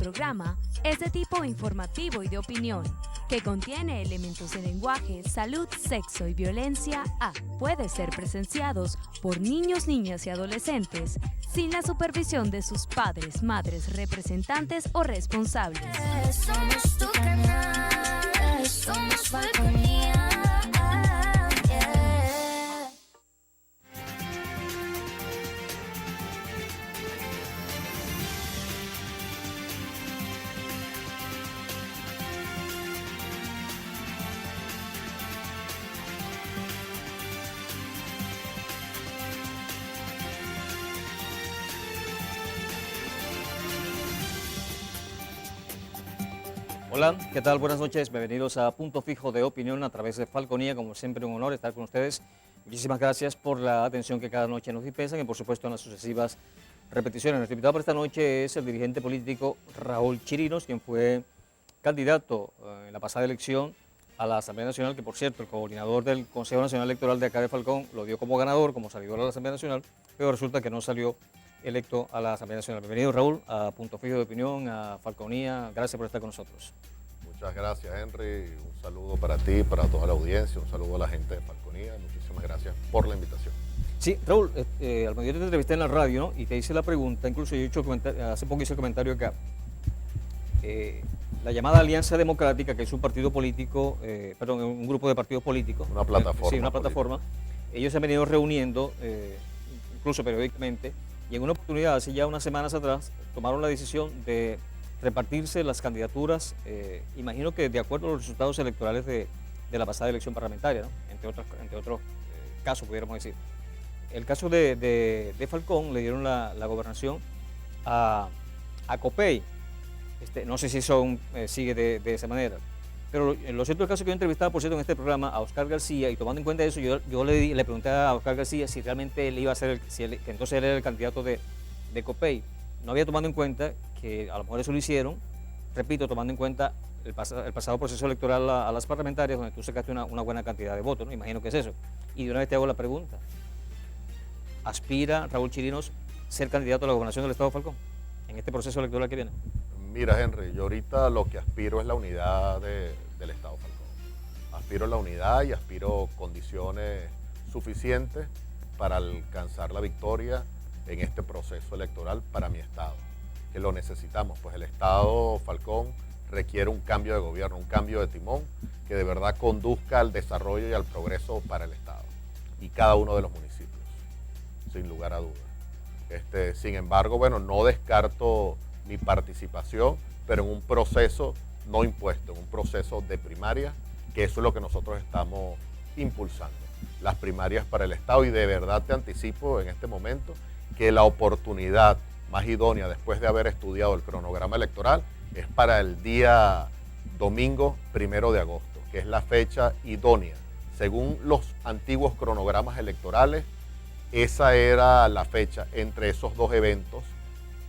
programa es de tipo informativo y de opinión, que contiene elementos de lenguaje, salud, sexo y violencia puede ser presenciados por niños, niñas y adolescentes sin la supervisión de sus padres, madres, representantes o responsables. Somos tu canal, somos Falconía. Hola, ¿qué tal? Buenas noches, bienvenidos a Punto Fijo de Opinión a través de Falconía. Como siempre, un honor estar con ustedes. Muchísimas gracias por la atención que cada noche nos dispensan y por supuesto en las sucesivas repeticiones. Nuestro invitado por esta noche es el dirigente político Raúl Chirinos, quien fue candidato en la pasada elección a la Asamblea Nacional, que por cierto el coordinador del Consejo Nacional Electoral de acá de Falcón lo dio como ganador, como salidor a la Asamblea Nacional, pero resulta que no salió electo a la Asamblea Nacional. Bienvenido, Raúl, a Punto Fijo de Opinión, a Falconía. Gracias por estar con nosotros. Muchas gracias, Henry. Un saludo para ti, para toda la audiencia, un saludo a la gente de Falconía. Muchísimas gracias por la invitación. Sí, Raúl, al medio te entrevisté en la radio, ¿no? Y te hice la pregunta, incluso yo he hecho hace poco hice el comentario acá. La llamada Alianza Democrática, que es un partido político, un grupo de partidos políticos. Una plataforma. Sí, una plataforma. Ellos se han venido reuniendo, incluso periódicamente, y en una oportunidad, hace ya unas semanas atrás, tomaron la decisión de repartirse las candidaturas, imagino que de acuerdo a los resultados electorales de la pasada elección parlamentaria, ¿no? Entre otros casos, pudiéramos decir. El caso de Falcón, le dieron la gobernación a Copey. No sé si eso sigue de esa manera. Pero lo cierto del caso es que yo entrevistaba, por cierto, en este programa a Oscar García, y tomando en cuenta eso, yo le pregunté a Oscar García si realmente él iba a ser, que entonces él era el candidato de Copey. No había tomado en cuenta que a lo mejor eso lo hicieron, repito, tomando en cuenta el pasado proceso electoral a las parlamentarias, donde tú sacaste una buena cantidad de votos, ¿no? Imagino que es eso. Y de una vez te hago la pregunta. ¿Aspira Raúl Chirinos ser candidato a la gobernación del Estado de Falcón en este proceso electoral que viene? Mira, Henry, yo ahorita lo que aspiro es la unidad del Estado de Falcón. Aspiro a la unidad y aspiro condiciones suficientes para alcanzar la victoria en este proceso electoral para mi Estado, que lo necesitamos, pues el Estado Falcón requiere un cambio de gobierno, un cambio de timón que de verdad conduzca al desarrollo y al progreso para el Estado y cada uno de los municipios, sin lugar a dudas. Sin embargo, bueno, no descarto mi participación, pero en un proceso no impuesto, en un proceso de primaria, que eso es lo que nosotros estamos impulsando, las primarias para el Estado, y de verdad te anticipo en este momento que la oportunidad más idónea después de haber estudiado el cronograma electoral es para el día domingo 1 de agosto, que es la fecha idónea. Según los antiguos cronogramas electorales, esa era la fecha entre esos dos eventos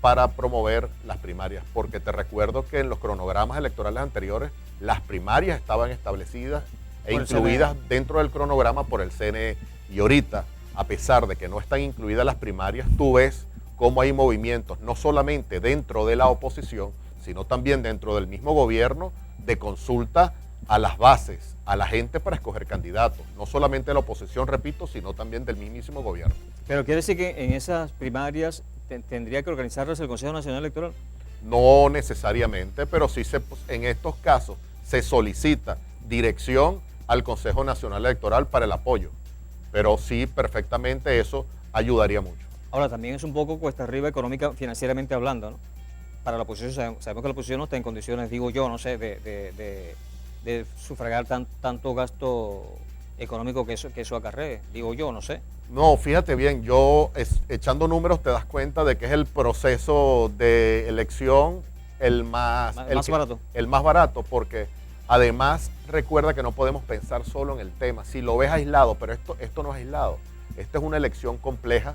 para promover las primarias, porque te recuerdo que en los cronogramas electorales anteriores las primarias estaban establecidas e incluidas dentro del cronograma por el CNE, y ahorita, a pesar de que no están incluidas las primarias, tú ves cómo hay movimientos, no solamente dentro de la oposición, sino también dentro del mismo gobierno, de consulta a las bases, a la gente para escoger candidatos, no solamente de la oposición, repito, sino también del mismísimo gobierno. Pero quiere decir que en esas primarias tendría que organizarlas el Consejo Nacional Electoral. No necesariamente, pero sí en estos casos se solicita dirección al Consejo Nacional Electoral para el apoyo, pero sí perfectamente eso ayudaría mucho. Ahora, también es un poco cuesta arriba económica, financieramente hablando, ¿no? Para la oposición, sabemos que la oposición no está en condiciones, digo yo, no sé, de sufragar tanto gasto económico que eso acarree, digo yo, no sé. No, fíjate bien, echando números te das cuenta de que es el proceso de elección el más barato. El más barato, porque además recuerda que no podemos pensar solo en el tema. Si lo ves aislado, pero esto no es aislado. Esta es una elección compleja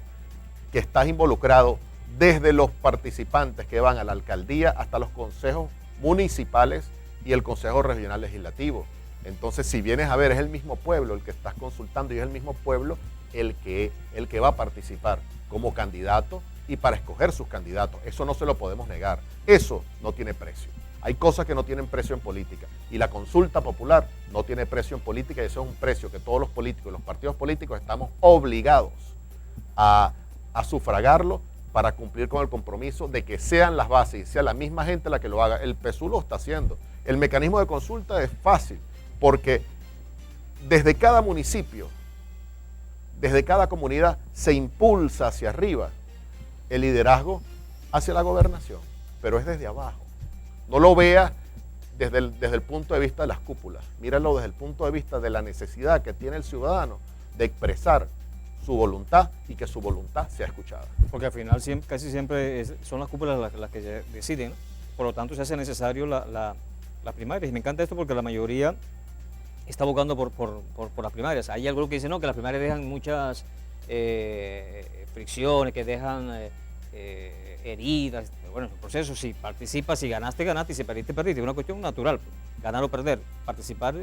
que estás involucrado desde los participantes que van a la alcaldía hasta los consejos municipales y el Consejo Regional Legislativo. Entonces, si vienes a ver, es el mismo pueblo el que estás consultando y es el mismo pueblo el que va a participar como candidato y para escoger sus candidatos. Eso no se lo podemos negar. Eso no tiene precio. Hay cosas que no tienen precio en política y la consulta popular no tiene precio en política y eso es un precio que todos los políticos y los partidos políticos estamos obligados a sufragarlo para cumplir con el compromiso de que sean las bases y sea la misma gente la que lo haga. El PSUV lo está haciendo. El mecanismo de consulta es fácil porque desde cada municipio, desde cada comunidad se impulsa hacia arriba el liderazgo hacia la gobernación, pero es desde abajo. No lo veas desde el punto de vista de las cúpulas, míralo desde el punto de vista de la necesidad que tiene el ciudadano de expresar su voluntad y que su voluntad sea escuchada. Porque al final casi siempre son las cúpulas las que deciden, ¿no? Por lo tanto se hace necesario la primaria. Y me encanta esto porque la mayoría está abogando por las primarias. Hay algunos que dicen no, que las primarias dejan muchas fricciones, que dejan heridas. Pero bueno, es un proceso, si participas, si ganaste, ganaste, y si perdiste, perdiste. Es una cuestión natural, ganar o perder. Participar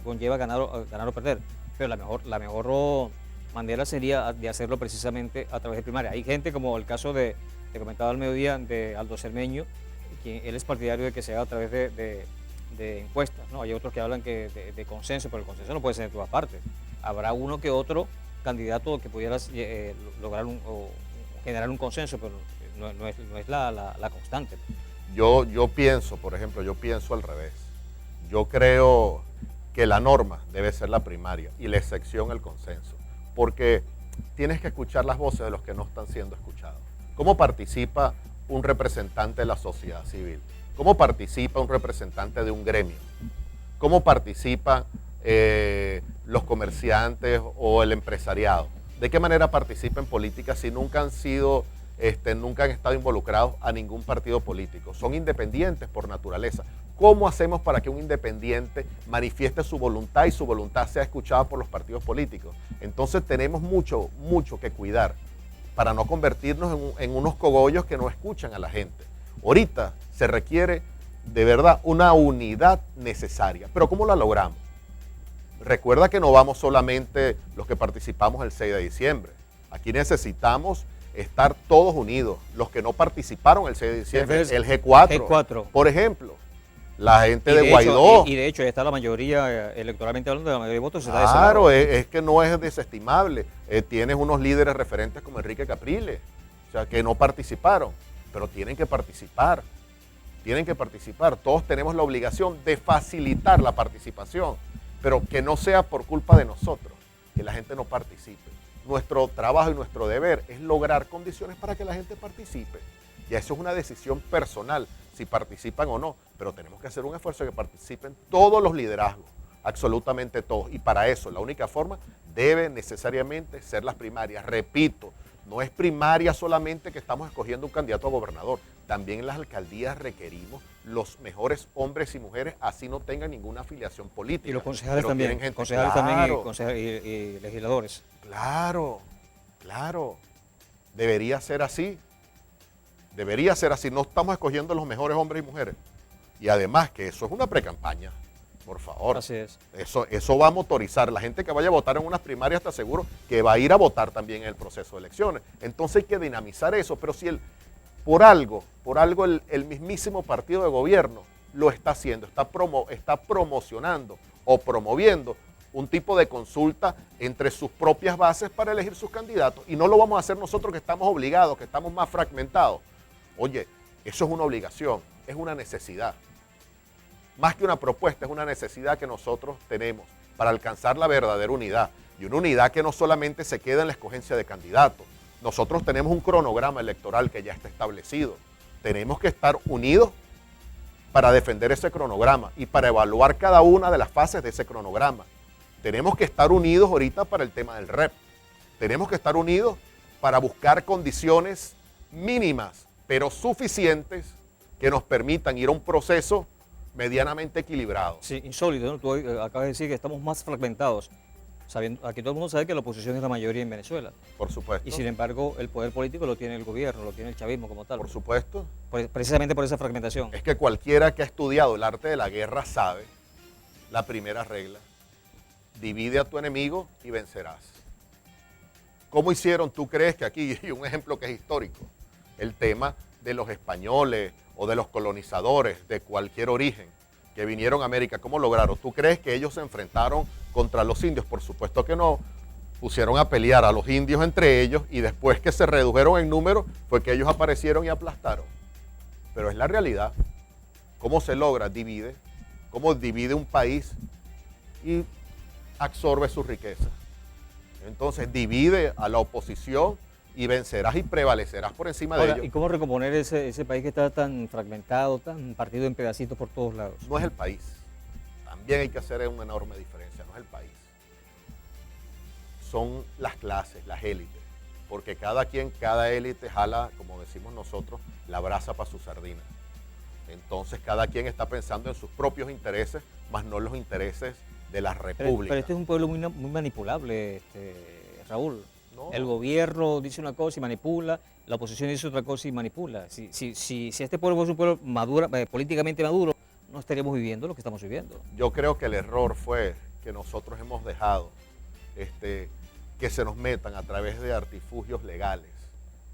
conlleva ganar o perder. Pero la mejor manera sería de hacerlo precisamente a través de primaria. Hay gente como el caso te comentaba al mediodía, de Aldo Cermeño, que él es partidario de que se haga a través de encuestas, ¿no? Hay otros que hablan de consenso, pero el consenso no puede ser de todas partes. Habrá uno que otro candidato que pudiera lograr o generar un consenso, pero no es la constante. Yo pienso, por ejemplo, al revés. Yo creo que la norma debe ser la primaria y la excepción el consenso, porque tienes que escuchar las voces de los que no están siendo escuchados. ¿Cómo participa un representante de la sociedad civil? ¿Cómo participa un representante de un gremio? ¿Cómo participan los comerciantes o el empresariado? ¿De qué manera participa en política si nunca han estado involucrados a ningún partido político? Son independientes por naturaleza. ¿Cómo hacemos para que un independiente manifieste su voluntad y su voluntad sea escuchada por los partidos políticos? Entonces tenemos mucho que cuidar para no convertirnos en unos cogollos que no escuchan a la gente. Ahorita se requiere de verdad una unidad necesaria. ¿Pero cómo la logramos? Recuerda que no vamos solamente los que participamos el 6 de diciembre. Aquí necesitamos estar todos unidos. Los que no participaron el 6 de diciembre, el G4. Por ejemplo, la gente de Guaidó. Y de hecho, ya está la mayoría, electoralmente hablando, de la mayoría de votos. Claro, es que no es desestimable. Tienes unos líderes referentes como Enrique Capriles, o sea, que no participaron, pero tienen que participar. Tienen que participar. Todos tenemos la obligación de facilitar la participación, pero que no sea por culpa de nosotros, que la gente no participe. Nuestro trabajo y nuestro deber es lograr condiciones para que la gente participe. Y eso es una decisión personal, si participan o no, pero tenemos que hacer un esfuerzo de que participen todos los liderazgos, absolutamente todos. Y para eso, la única forma debe necesariamente ser las primarias. Repito, no es primaria solamente que estamos escogiendo un candidato a gobernador, también en las alcaldías requerimos los mejores hombres y mujeres, así no tengan ninguna afiliación política. Y los concejales también, y legisladores. Claro. Debería ser así. Debería ser así. No estamos escogiendo los mejores hombres y mujeres. Y además que eso es una precampaña. Por favor. Así es. Eso va a motorizar. La gente que vaya a votar en unas primarias está seguro que va a ir a votar también en el proceso de elecciones. Entonces hay que dinamizar eso. Pero si por algo el mismísimo partido de gobierno lo está haciendo, está promocionando o promoviendo un tipo de consulta entre sus propias bases para elegir sus candidatos. Y no lo vamos a hacer nosotros que estamos obligados, que estamos más fragmentados. Oye, eso es una obligación, es una necesidad. Más que una propuesta, es una necesidad que nosotros tenemos para alcanzar la verdadera unidad. Y una unidad que no solamente se queda en la escogencia de candidatos. Nosotros tenemos un cronograma electoral que ya está establecido. Tenemos que estar unidos para defender ese cronograma y para evaluar cada una de las fases de ese cronograma. Tenemos que estar unidos ahorita para el tema del REP. Tenemos que estar unidos para buscar condiciones mínimas, pero suficientes, que nos permitan ir a un proceso medianamente equilibrado. Sí, insólito, ¿no? Tú acabas de decir que estamos más fragmentados. Aquí todo el mundo sabe que la oposición es la mayoría en Venezuela. Por supuesto. Y sin embargo, el poder político lo tiene el gobierno, lo tiene el chavismo como tal. Por supuesto. Precisamente por esa fragmentación. Es que cualquiera que ha estudiado el arte de la guerra sabe la primera regla. Divide a tu enemigo y vencerás. ¿Cómo hicieron, tú crees que aquí, y un ejemplo que es histórico, el tema de los españoles o de los colonizadores de cualquier origen que vinieron a América, cómo lograron? ¿Tú crees que ellos se enfrentaron contra los indios? Por supuesto que no. Pusieron a pelear a los indios entre ellos y después que se redujeron en número fue que ellos aparecieron y aplastaron. Pero es la realidad. ¿Cómo se logra? Divide. ¿Cómo divide un país y absorbe su riqueza? Entonces divide a la oposición y vencerás y prevalecerás por encima de Ahora, ellos. ¿y cómo recomponer ese país que está tan fragmentado, tan partido en pedacitos por todos lados? No es el país. También hay que hacer una enorme diferencia. No es el país. Son las clases, las élites. Porque cada élite jala, como decimos nosotros, la brasa para su sardina. Entonces cada quien está pensando en sus propios intereses, más no los intereses de la república. Pero este es un pueblo muy manipulable, Raúl. No. El gobierno dice una cosa y manipula, la oposición dice otra cosa y manipula. Si este pueblo fuese un pueblo políticamente maduro, no estaríamos viviendo lo que estamos viviendo. Yo creo que el error fue que nosotros hemos dejado que se nos metan a través de artilugios legales,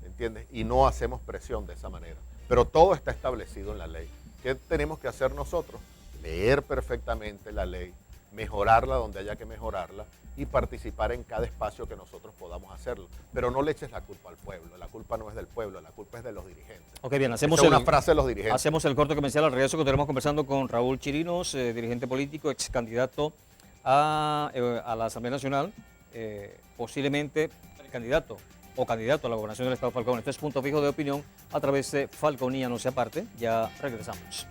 ¿entiendes? Y no hacemos presión de esa manera. Pero todo está establecido en la ley. ¿Qué tenemos que hacer nosotros? Leer perfectamente la ley, mejorarla donde haya que mejorarla y participar en cada espacio que nosotros podamos hacerlo. Pero no le eches la culpa al pueblo. La culpa no es del pueblo, la culpa es de los dirigentes. Ok, bien, hacemos Esa es una frase de los dirigentes. Hacemos el corte comercial. Al regreso continuamos conversando con Raúl Chirinos, dirigente político, ex candidato a la Asamblea Nacional, posiblemente candidato o candidato a la gobernación del Estado Falcón. Este es Punto Fijo de Opinión a través de Falconía. No se aparte, ya regresamos.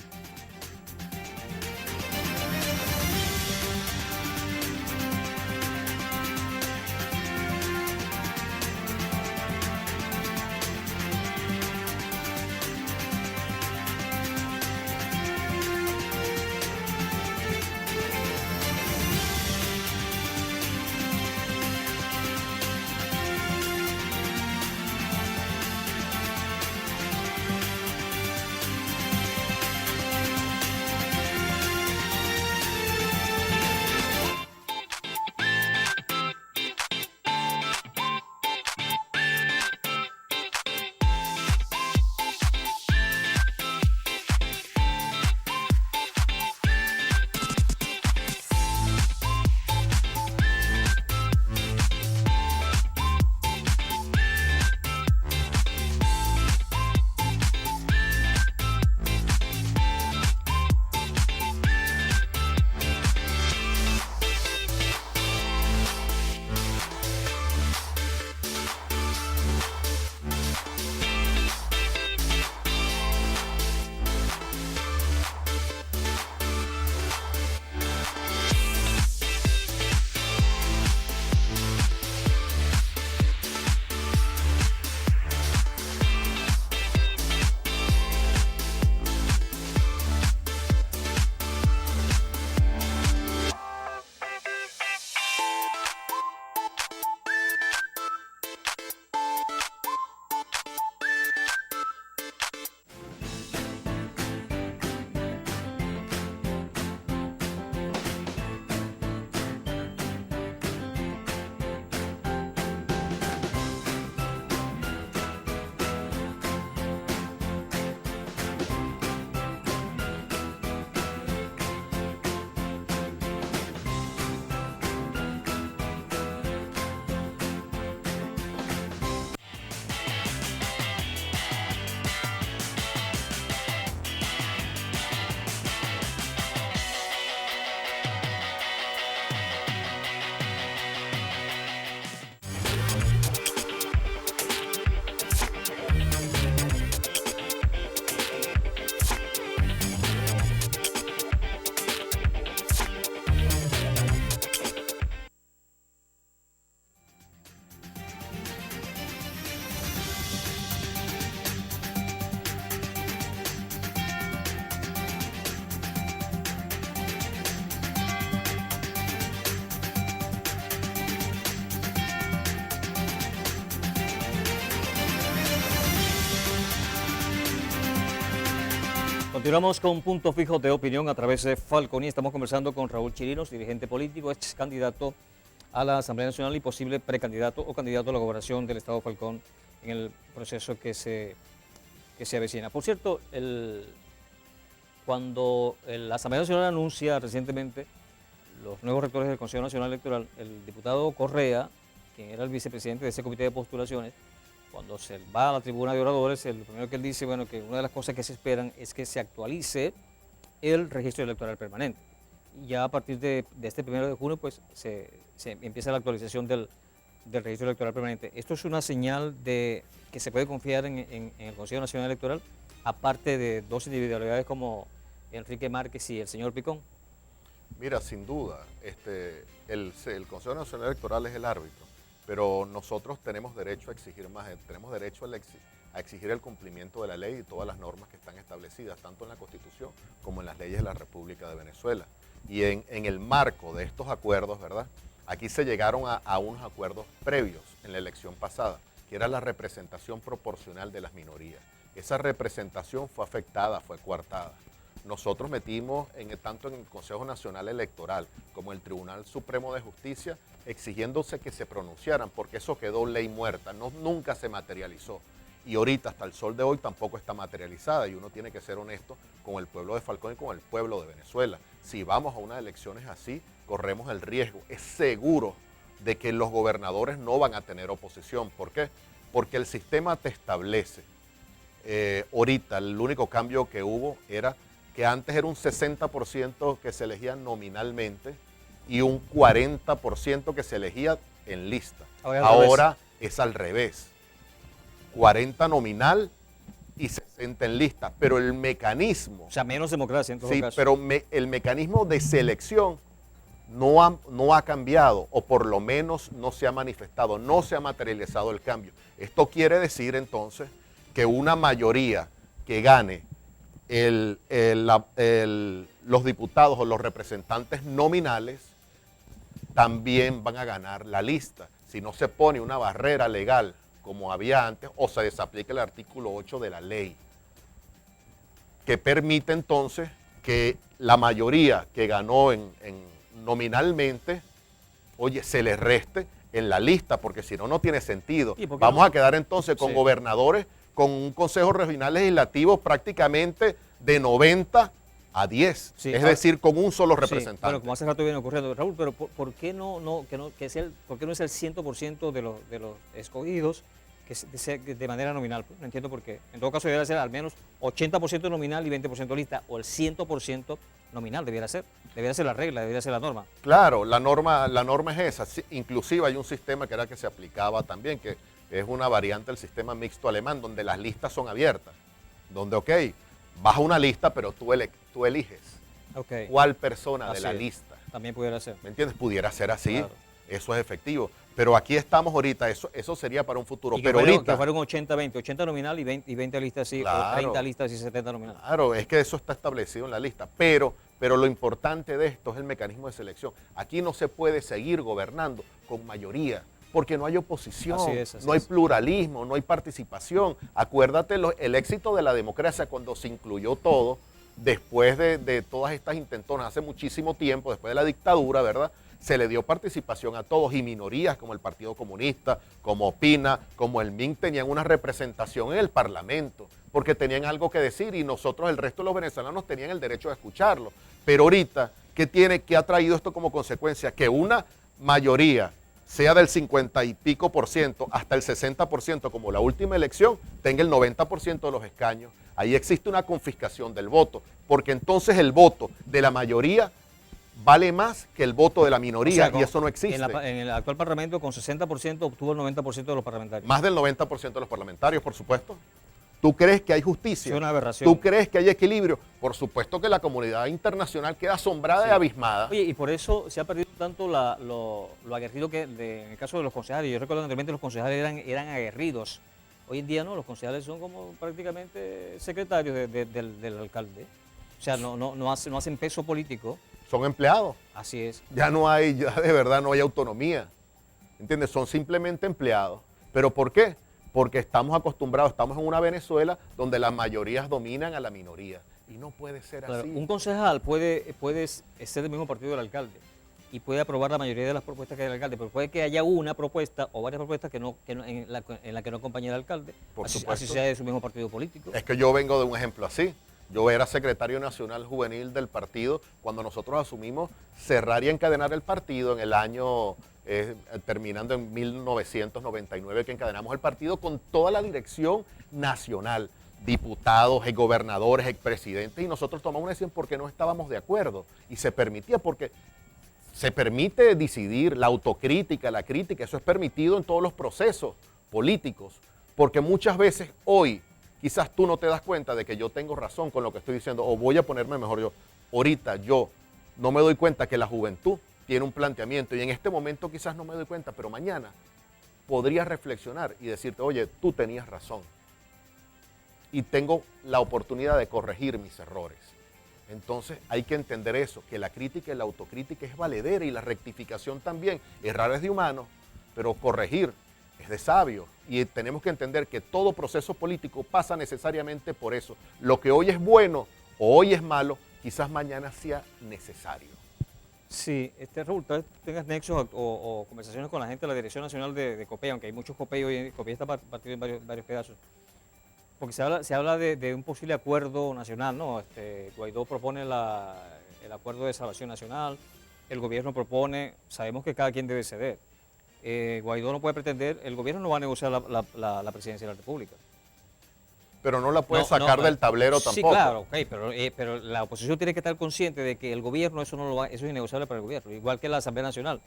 Continuamos con Punto Fijo de Opinión a través de Falconía. Estamos conversando con Raúl Chirinos, dirigente político, ex candidato a la Asamblea Nacional y posible precandidato o candidato a la gobernación del Estado Falcón en el proceso que se avecina. Por cierto, cuando la Asamblea Nacional anuncia recientemente los nuevos rectores del Consejo Nacional Electoral, el diputado Correa, quien era el vicepresidente de ese comité de postulaciones, cuando se va a la tribuna de oradores, lo primero que él dice, bueno, que una de las cosas que se esperan es que se actualice el registro electoral permanente. Y ya a partir de este 1 de junio, pues se empieza la actualización del registro electoral permanente. Esto es una señal de que se puede confiar en el Consejo Nacional Electoral, aparte de dos individualidades como Enrique Márquez y el señor Picón. Mira, sin duda, el Consejo Nacional Electoral es el árbitro, pero nosotros tenemos derecho a exigir más, tenemos derecho a exigir el cumplimiento de la ley y todas las normas que están establecidas, tanto en la Constitución como en las leyes de la República de Venezuela. Y en el marco de estos acuerdos, ¿verdad? Aquí se llegaron a unos acuerdos previos en la elección pasada, que era la representación proporcional de las minorías. Esa representación fue afectada, fue coartada. Nosotros metimos tanto en el Consejo Nacional Electoral como en el Tribunal Supremo de Justicia exigiéndose que se pronunciaran porque eso quedó ley muerta, nunca se materializó. Y ahorita hasta el sol de hoy tampoco está materializada y uno tiene que ser honesto con el pueblo de Falcón y con el pueblo de Venezuela. Si vamos a unas elecciones así, corremos el riesgo, es seguro de que los gobernadores no van a tener oposición. ¿Por qué? Porque el sistema te establece. Ahorita el único cambio que hubo era que antes era un 60% que se elegía nominalmente y un 40% que se elegía en lista. Ahora es al revés. 40 nominal y 60 en lista, pero el mecanismo... O sea, menos democracia en todo caso. Sí, pero el mecanismo de selección no ha cambiado, o por lo menos no se ha manifestado, no se ha materializado el cambio. Esto quiere decir entonces que una mayoría que gane los diputados o los representantes nominales también van a ganar la lista. Si no se pone una barrera legal como había antes, o se desaplica el artículo 8 de la ley, que permite entonces que la mayoría que ganó nominalmente, oye, se le reste en la lista, porque si no, no tiene sentido. Vamos a quedar entonces con gobernadores, con un consejo regional legislativo prácticamente de 90 a 10, es decir, con un solo representante. Bueno, como hace rato viene ocurriendo, Raúl, pero ¿por qué no es el 100% de los escogidos que de manera nominal? No entiendo por qué. En todo caso debería ser al menos 80% nominal y 20% lista, o el 100% nominal debería ser la regla, debería ser la norma. Claro, la norma es esa. Sí, inclusive hay un sistema que era que se aplicaba también, que es una variante del sistema mixto alemán, donde las listas son abiertas, donde, ok, vas a una lista, pero tú eliges cuál persona de la lista. También pudiera ser. ¿Me entiendes? Pudiera ser así, claro. Eso es efectivo. Pero aquí estamos ahorita, eso sería para un futuro. Y pero que ahorita fuera un 80-20, 80 nominal y 20 listas así, claro, o 30 listas y 70 nominal. Claro, es que eso está establecido en la lista, pero lo importante de esto es el mecanismo de selección. Aquí no se puede seguir gobernando con mayoría, porque no hay oposición, no hay pluralismo, no hay participación. Acuérdate el éxito de la democracia cuando se incluyó todo, después de todas estas intentonas, hace muchísimo tiempo, después de la dictadura, ¿verdad? Se le dio participación a todos, y minorías como el Partido Comunista, como PINA, como el MIN, tenían una representación en el Parlamento, porque tenían algo que decir y nosotros, el resto de los venezolanos, tenían el derecho de escucharlo. Pero ahorita, ¿qué ha traído esto como consecuencia? Que una mayoría, sea del 50 y pico por ciento hasta el 60%, como la última elección, tenga el 90% de los escaños. Ahí existe una confiscación del voto, porque entonces el voto de la mayoría vale más que el voto de la minoría, y eso no existe. En el actual Parlamento, con 60% obtuvo el 90% de los parlamentarios. Más del 90% de los parlamentarios, por supuesto. ¿Tú crees que hay justicia? Es una aberración. ¿Tú crees que hay equilibrio? Por supuesto que la comunidad internacional queda asombrada y abismada. Oye, y por eso se ha perdido tanto lo aguerrido en el caso de los concejales. Yo recuerdo que anteriormente los concejales eran aguerridos. Hoy en día no, los concejales son como prácticamente secretarios del alcalde. O sea, no hacen peso político. Son empleados. Así es. Ya de verdad no hay autonomía. ¿Entiendes? Son simplemente empleados. ¿Pero por qué? Porque estamos acostumbrados, estamos en una Venezuela donde las mayorías dominan a la minoría. Y no puede ser así. Un concejal puede ser del mismo partido del alcalde. y puede aprobar la mayoría de las propuestas que hay del alcalde, pero puede que haya una propuesta o varias propuestas en la que no acompañe al alcalde, Por así supuesto. sea de su mismo partido político. Es que yo vengo de un ejemplo así. Yo era secretario nacional juvenil del partido cuando nosotros asumimos cerrar y encadenar el partido en el año, terminando en 1999, que encadenamos el partido con toda la dirección nacional, diputados, gobernadores, expresidentes, y nosotros tomamos una decisión porque no estábamos de acuerdo y se permitía, porque se permite decidir, la autocrítica, la crítica, eso es permitido en todos los procesos políticos, porque muchas veces hoy quizás tú no te das cuenta de que yo tengo razón con lo que estoy diciendo, o voy a ponerme mejor yo. Ahorita yo no me doy cuenta que la juventud tiene un planteamiento y en este momento quizás no me doy cuenta, pero mañana podría reflexionar y decirte, oye, tú tenías razón. Y tengo la oportunidad de corregir mis errores. Entonces hay que entender eso, que la crítica y la autocrítica es valedera y la rectificación también. Errar es de humano, pero corregir es de sabio. Y tenemos que entender que todo proceso político pasa necesariamente por eso. Lo que hoy es bueno o hoy es malo, quizás mañana sea necesario. Sí, Raúl, tal vez tengas nexos o conversaciones con la gente de la Dirección Nacional de COPEI, aunque hay muchos COPEI hoy, COPEI está partido en varios pedazos. Porque se habla de un posible acuerdo nacional, ¿no? Guaidó propone el acuerdo de salvación nacional, el gobierno propone, sabemos que cada quien debe ceder. Guaidó no puede pretender, el gobierno no va a negociar la presidencia de la República. Pero no la puede sacar del tablero sí, tampoco. Sí, claro, okay, pero la oposición tiene que estar consciente de que el gobierno eso es innegociable para el gobierno, igual que la Asamblea Nacional.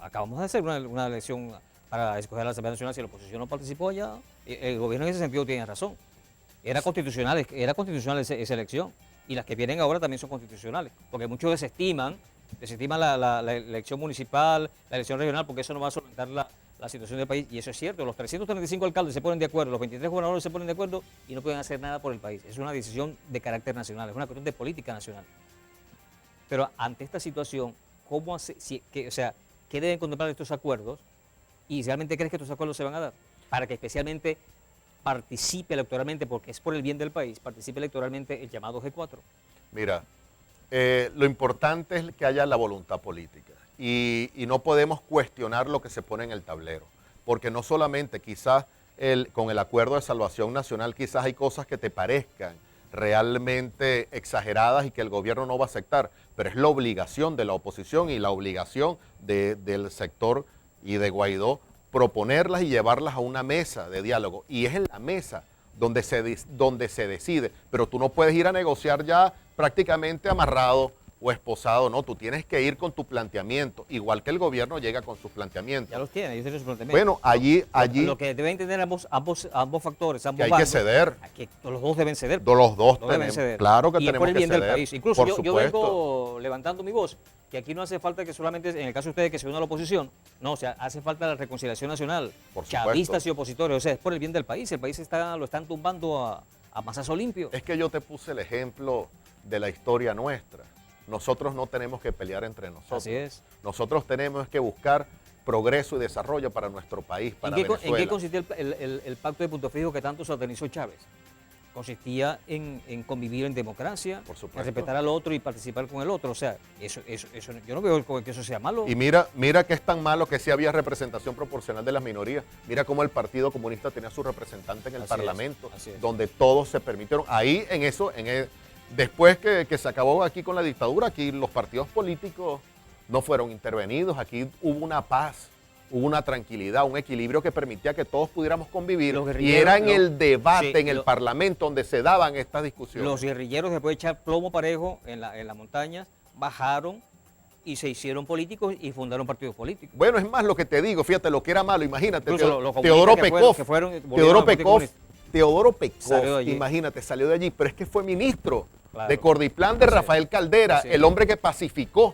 Acabamos de hacer una elección para escoger la Asamblea Nacional, si la oposición no participó ya, el gobierno en ese sentido tiene razón. Era constitucional esa elección, y las que vienen ahora también son constitucionales, porque muchos desestiman la elección municipal, la elección regional, porque eso no va a solventar la situación del país, y eso es cierto, los 335 alcaldes se ponen de acuerdo, los 23 gobernadores se ponen de acuerdo y no pueden hacer nada por el país. Es una decisión de carácter nacional, es una cuestión de política nacional. Pero ante esta situación, ¿qué deben contemplar estos acuerdos? ¿Y realmente crees que estos acuerdos se van a dar? Para que especialmente participe electoralmente, porque es por el bien del país, participe electoralmente el llamado G4. Mira, lo importante es que haya la voluntad política y no podemos cuestionar lo que se pone en el tablero, porque no solamente quizás con el acuerdo de salvación nacional quizás hay cosas que te parezcan realmente exageradas y que el gobierno no va a aceptar, pero es la obligación de la oposición y la obligación del sector y de Guaidó proponerlas y llevarlas a una mesa de diálogo, y es en la mesa donde se decide, pero tú no puedes ir a negociar ya prácticamente amarrado o esposado, no, tú tienes que ir con tu planteamiento, igual que el gobierno llega con sus planteamientos. Ya los tiene, ellos tienen sus planteamientos. Bueno, allí lo que deben entender ambos factores, ambos que hay bandos, que ceder. que los dos deben ceder. Los dos deben tenemos, ceder. claro que y tenemos es por el que bien ceder. del país. Incluso Por yo vengo supuesto. levantando mi voz, que aquí no hace falta que solamente, en el caso de ustedes, que se una a la oposición, no, o sea, hace falta la reconciliación nacional, Por supuesto. chavistas y opositores, o sea, es por el bien del país lo están tumbando a mazazo limpio. Es que yo te puse el ejemplo de la historia nuestra. Nosotros no tenemos que pelear entre nosotros. Así es. Nosotros tenemos que buscar progreso y desarrollo para nuestro país, para Venezuela. ¿En qué consistía el pacto de Punto Fijo que tanto satanizó Chávez? Consistía en convivir en democracia, Por supuesto. en respetar al otro y participar con el otro. O sea, eso yo no veo que eso sea malo. Y mira que es tan malo que sí había representación proporcional de las minorías. Mira cómo el Partido Comunista tenía su representante en el Parlamento, así es. donde todos se permitieron. Ahí después que se acabó aquí con la dictadura, aquí los partidos políticos no fueron intervenidos, aquí hubo una paz, hubo una tranquilidad, un equilibrio que permitía que todos pudiéramos convivir. Y era en el debate, en el Parlamento, donde se daban estas discusiones. Los guerrilleros, después de echar plomo parejo en las montañas, bajaron y se hicieron políticos y fundaron partidos políticos. Bueno, es más lo que te digo, fíjate lo que era malo, imagínate, Incluso los Teodoro comunistas Pekov, Salió de allí. imagínate, salió de allí, pero es que fue ministro Claro. de Cordiplan de Rafael Caldera, Así es. el hombre que pacificó,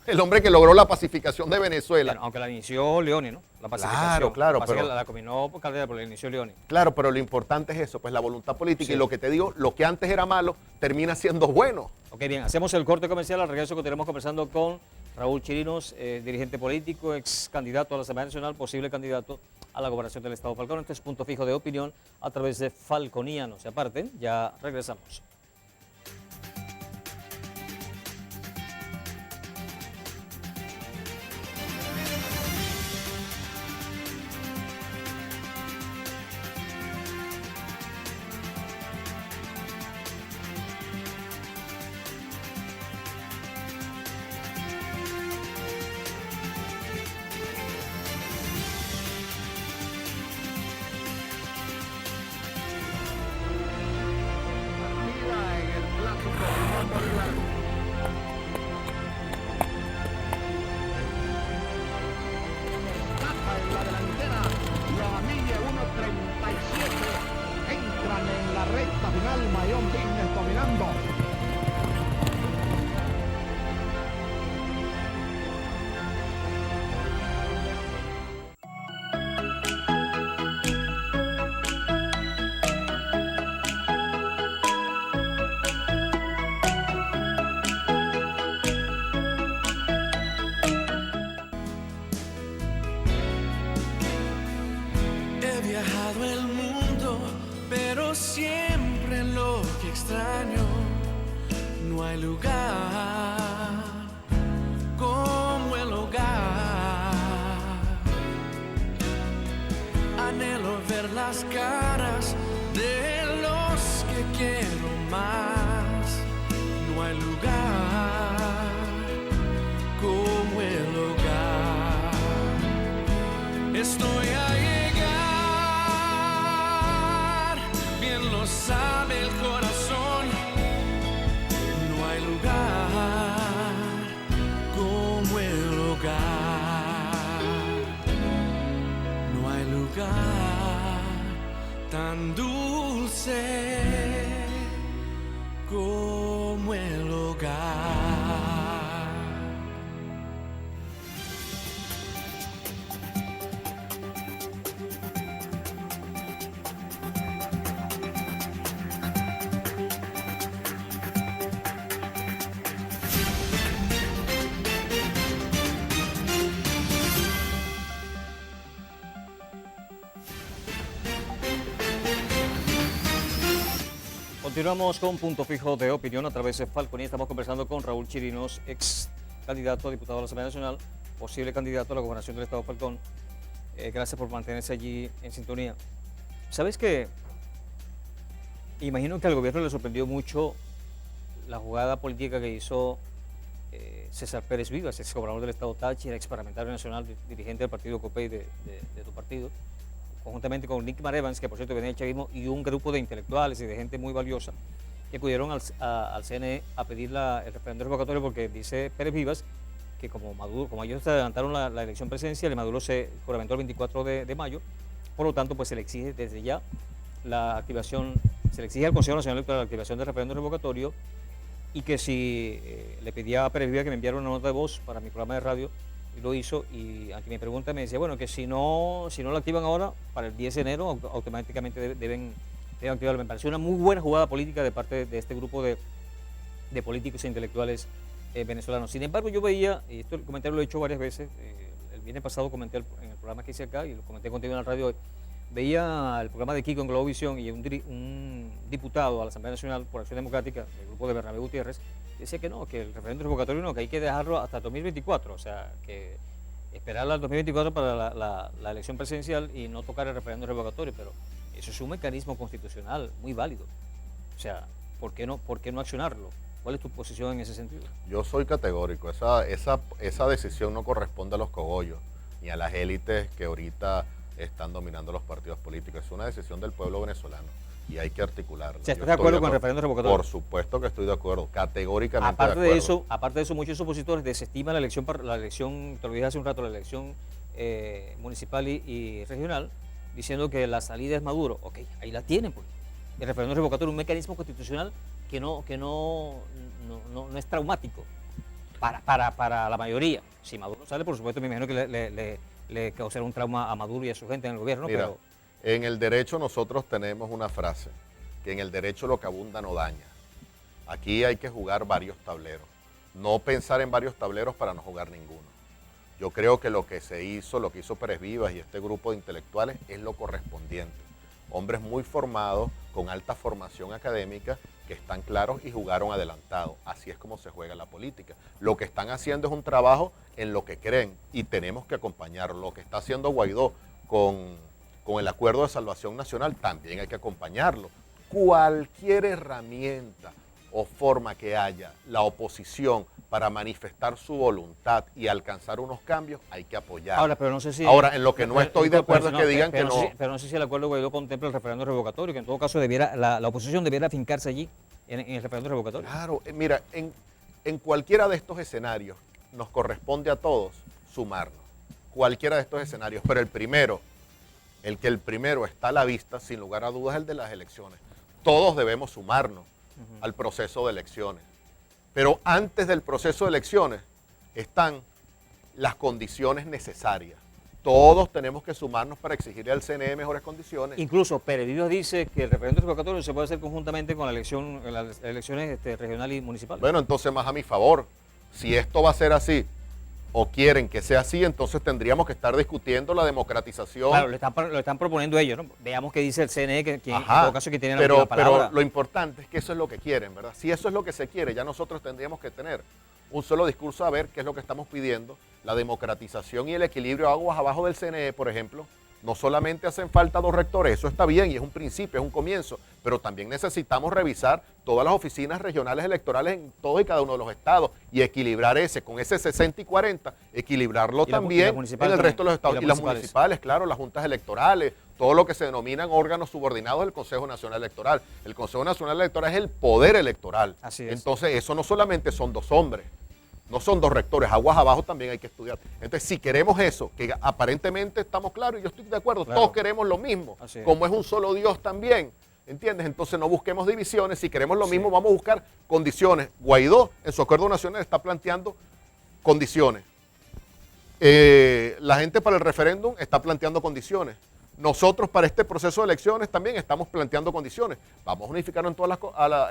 el hombre que logró la pacificación de Venezuela. Bueno, aunque la inició Leone, ¿no? La pacificación. Claro, Lo que pasa es pero- que la combinó Caldera, pero la inició Leone. Claro, pero lo importante es eso, pues la voluntad política, Sí. y lo que te digo, lo que antes era malo, termina siendo bueno. Ok, bien, hacemos el corte comercial. Al regreso continuaremos conversando con Raúl Chirinos, dirigente político, ex candidato a la Asamblea Nacional, posible candidato a la gobernación del Estado Falcón. Este es Punto Fijo de Opinión a través de Falconía. No se aparten, ya regresamos. llegando. He viajado el mundo, pero siempre lo que extraño, no hay lugar como el hogar. Anhelo ver las caras de los que quiero más, no hay lugar como el hogar. Estoy a llegar, bien lo sabe el corazón, no hay lugar como el hogar, no hay lugar tan dulce como el hogar. Continuamos con Punto Fijo de Opinión a través de Falcon y estamos conversando con Raúl Chirinos, ex candidato a diputado de la Asamblea Nacional, posible candidato a la gobernación del Estado de Falcón. Gracias por mantenerse allí en sintonía. ¿Sabes qué? Imagino que al gobierno le sorprendió mucho la jugada política que hizo César Pérez Vivas, ex gobernador del Estado Táchira, ex parlamentario nacional, dirigente del partido COPEI de tu partido, conjuntamente con Nickmar Evans, que por cierto venía del chavismo, y un grupo de intelectuales y de gente muy valiosa que acudieron al CNE a pedir el referéndum revocatorio, porque dice Pérez Vivas que como ellos se adelantaron la elección presidencial, Maduro se juramentó el 24 de mayo, por lo tanto pues se le exige desde ya la activación, se le exige al Consejo Nacional Electoral la activación del referéndum revocatorio, y que si le pedía a Pérez Vivas que me enviara una nota de voz para mi programa de radio, y lo hizo, y ante mi pregunta me decía, bueno, que si no lo activan ahora, para el 10 de enero automáticamente deben activarlo. Me pareció una muy buena jugada política de parte de este grupo de políticos e intelectuales venezolanos. Sin embargo, yo veía, y el comentario lo he hecho varias veces, el viernes pasado comenté en el programa que hice acá, y lo comenté contigo en la radio hoy, veía el programa de Kiko en Globovisión, y un diputado a la Asamblea Nacional por Acción Democrática, del grupo de Bernabé Gutiérrez, decía que no, que el referéndum revocatorio no, que hay que dejarlo hasta 2024, o sea, que esperar al 2024 para la elección presidencial y no tocar el referéndum revocatorio, pero eso es un mecanismo constitucional muy válido. O sea, ¿por qué no accionarlo? ¿Cuál es tu posición en ese sentido? Yo soy categórico, esa decisión no corresponde a los cogollos ni a las élites que ahorita están dominando los partidos políticos, es una decisión del pueblo venezolano y hay que articularla. ¿Estás de acuerdo con el referéndum revocatorio? Por supuesto que estoy de acuerdo, categóricamente aparte de acuerdo. Aparte de eso, muchos opositores desestiman la elección, te lo dije hace un rato, la elección municipal y regional, diciendo que la salida es Maduro. Ok, ahí la tienen, pues. El referéndum revocatorio es un mecanismo constitucional que no es traumático para la mayoría. Si Maduro sale, por supuesto, me imagino que le causará un trauma a Maduro y a su gente en el gobierno. Mira, pero en el derecho nosotros tenemos una frase, que en el derecho lo que abunda no daña. Aquí hay que jugar varios tableros, no pensar en varios tableros para no jugar ninguno. Yo creo que lo que hizo Pérez Vivas y este grupo de intelectuales es lo correspondiente. Hombres muy formados, con alta formación académica, que están claros y jugaron adelantado. Así es como se juega la política. Lo que están haciendo es un trabajo en lo que creen y tenemos que acompañarlo. Lo que está haciendo Guaidó con el Acuerdo de Salvación Nacional también hay que acompañarlo. Cualquier herramienta o forma que haya la oposición para manifestar su voluntad y alcanzar unos cambios, hay que apoyar. Ahora, pero no sé si... Ahora, en lo que no estoy de acuerdo es que digan que no... Pero no sé si el acuerdo de Guaidó contempla el referéndum revocatorio, que en todo caso la oposición debiera afincarse allí, en el referéndum revocatorio. Claro, mira, en cualquiera de estos escenarios nos corresponde a todos sumarnos. Cualquiera de estos escenarios, pero el primero está a la vista, sin lugar a dudas, es el de las elecciones. Todos debemos sumarnos. al proceso de elecciones. Pero antes del proceso de elecciones están las condiciones necesarias. Todos tenemos que sumarnos para exigirle al CNE mejores condiciones. Incluso Peredidos dice que el referéndum revocatorio se puede hacer conjuntamente con las elecciones regionales y municipales. Bueno, entonces más a mi favor. Si esto va a ser así, o quieren que sea así, entonces tendríamos que estar discutiendo la democratización. Claro, lo están proponiendo ellos, ¿no? Veamos qué dice el CNE, que en Ajá, todo caso que tiene la pero, última palabra. pero lo importante es que eso es lo que quieren, ¿verdad? Si eso es lo que se quiere, ya nosotros tendríamos que tener un solo discurso a ver qué es lo que estamos pidiendo. La democratización y el equilibrio aguas abajo del CNE, por ejemplo. No solamente hacen falta 2 rectores, eso está bien y es un principio, es un comienzo, pero también necesitamos revisar todas las oficinas regionales electorales en todos y cada uno de los estados y equilibrar con ese 60 y 40, equilibrarlo también en el resto de los estados. Y las municipales, claro, las juntas electorales, todo lo que se denominan órganos subordinados del Consejo Nacional Electoral. El Consejo Nacional Electoral es el poder electoral. Así es. Entonces, eso no solamente son 2 hombres. No son 2 rectores, aguas abajo también hay que estudiar. Entonces, si queremos eso, que aparentemente estamos claros, y yo estoy de acuerdo, claro, todos queremos lo mismo, como es un solo Dios también, ¿entiendes? Entonces no busquemos divisiones, si queremos lo mismo vamos a buscar condiciones. Guaidó en su acuerdo nacional está planteando condiciones. La gente para el referéndum está planteando condiciones. Nosotros para este proceso de elecciones también estamos planteando condiciones. Vamos a unificarnos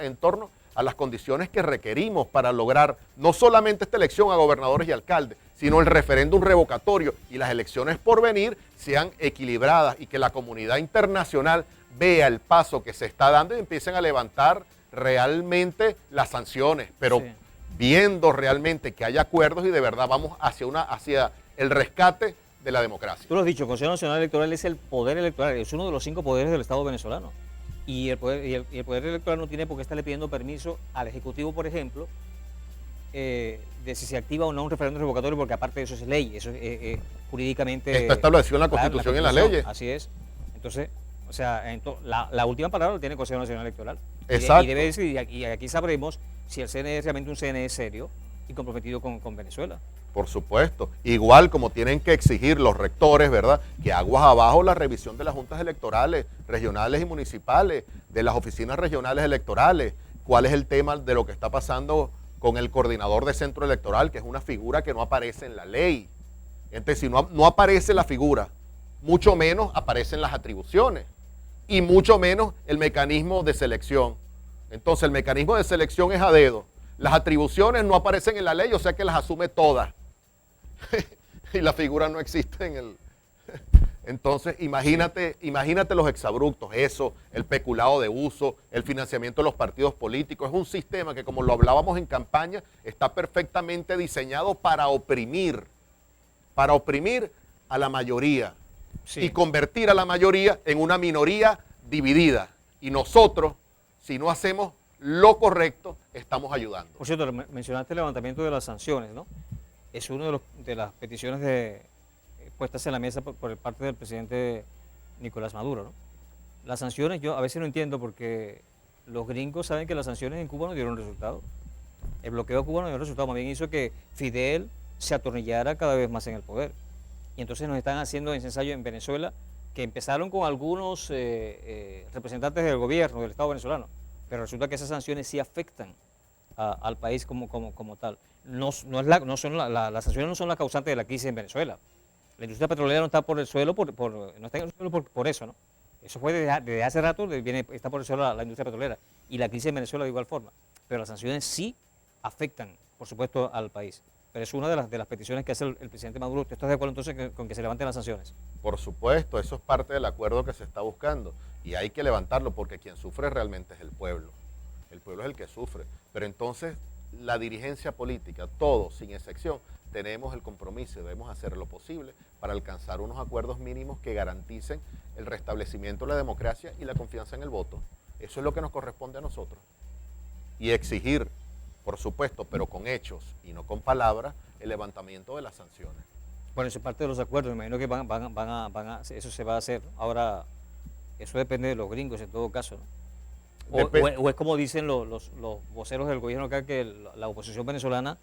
en torno a las condiciones que requerimos para lograr no solamente esta elección a gobernadores y alcaldes, sino el referéndum revocatorio y las elecciones por venir sean equilibradas y que la comunidad internacional vea el paso que se está dando y empiecen a levantar realmente las sanciones, pero viendo realmente que hay acuerdos y de verdad vamos hacia el rescate de la democracia. Tú lo has dicho, el Consejo Nacional Electoral es el poder electoral, es uno de los 5 poderes del Estado venezolano. Y el poder electoral no tiene por qué estarle pidiendo permiso al Ejecutivo, por ejemplo, de si se activa o no un referéndum revocatorio, porque aparte de eso es ley, eso es jurídicamente... Está establecido en la Constitución y en las leyes. Así es. Entonces, o sea, la última palabra la tiene el Consejo Nacional Electoral. Exacto. Y debe decir, y aquí sabremos si el CNE es realmente un CNE serio y comprometido con Venezuela. Por supuesto. Igual como tienen que exigir los rectores, ¿verdad? Que aguas abajo la revisión de las juntas electorales, regionales y municipales, de las oficinas regionales electorales. ¿Cuál es el tema de lo que está pasando con el coordinador de centro electoral, que es una figura que no aparece en la ley? Entonces, si no aparece la figura, mucho menos aparecen las atribuciones y mucho menos el mecanismo de selección. Entonces, el mecanismo de selección es a dedo. Las atribuciones no aparecen en la ley, o sea que las asume todas. Y la figura no existe en el... Entonces, imagínate los exabruptos, eso, el peculado de uso, el financiamiento de los partidos políticos. Es un sistema que, como lo hablábamos en campaña, está perfectamente diseñado para oprimir a la mayoría y convertir a la mayoría en una minoría dividida. Y nosotros, si no hacemos lo correcto, estamos ayudando. Por cierto, mencionaste el levantamiento de las sanciones, ¿no? Es una de las peticiones puestas en la mesa por parte del presidente Nicolás Maduro, ¿no? Las sanciones, yo a veces no entiendo porque los gringos saben que las sanciones en Cuba no dieron resultado. El bloqueo cubano no dio resultado, más bien hizo que Fidel se atornillara cada vez más en el poder. Y entonces nos están haciendo ese ensayo en Venezuela, que empezaron con algunos representantes del gobierno, del Estado venezolano, pero resulta que esas sanciones sí afectan al país como tal. Las sanciones no son la causante de la crisis en Venezuela. La industria petrolera no está por el suelo no está en el suelo por eso, ¿no? Eso fue desde hace rato, está por el suelo la industria petrolera y la crisis en Venezuela de igual forma. Pero las sanciones sí afectan, por supuesto, al país. Pero es una de las peticiones que hace el presidente Maduro. ¿Tú estás de acuerdo entonces con que se levanten las sanciones? Por supuesto, eso es parte del acuerdo que se está buscando y hay que levantarlo porque quien sufre realmente es el pueblo. El pueblo es el que sufre. Pero entonces la dirigencia política, todos sin excepción, tenemos el compromiso y debemos hacer lo posible para alcanzar unos acuerdos mínimos que garanticen el restablecimiento de la democracia y la confianza en el voto. Eso es lo que nos corresponde a nosotros. Y exigir, por supuesto, pero con hechos y no con palabras, el levantamiento de las sanciones. Bueno, eso es parte de los acuerdos, me imagino que eso se va a hacer. Ahora, eso depende de los gringos en todo caso, ¿no? O es como dicen los voceros del gobierno acá, que la oposición venezolana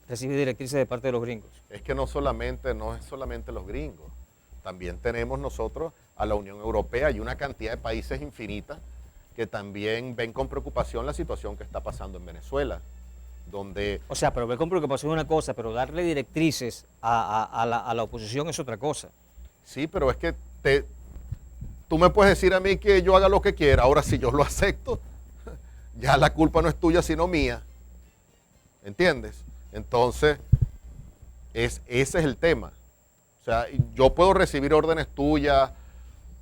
recibe directrices de parte de los gringos. Es que no es solamente los gringos, también tenemos nosotros a la Unión Europea y una cantidad de países infinitas que también ven con preocupación la situación que está pasando en Venezuela, donde O sea, pero ver con preocupación es una cosa, pero darle directrices a la oposición es otra cosa. sí, pero es que tú me puedes decir a mí que yo haga lo que quiera, ahora si yo lo acepto, ya la culpa no es tuya sino mía, ¿entiendes? Entonces, ese es el tema. O sea, yo puedo recibir órdenes tuyas,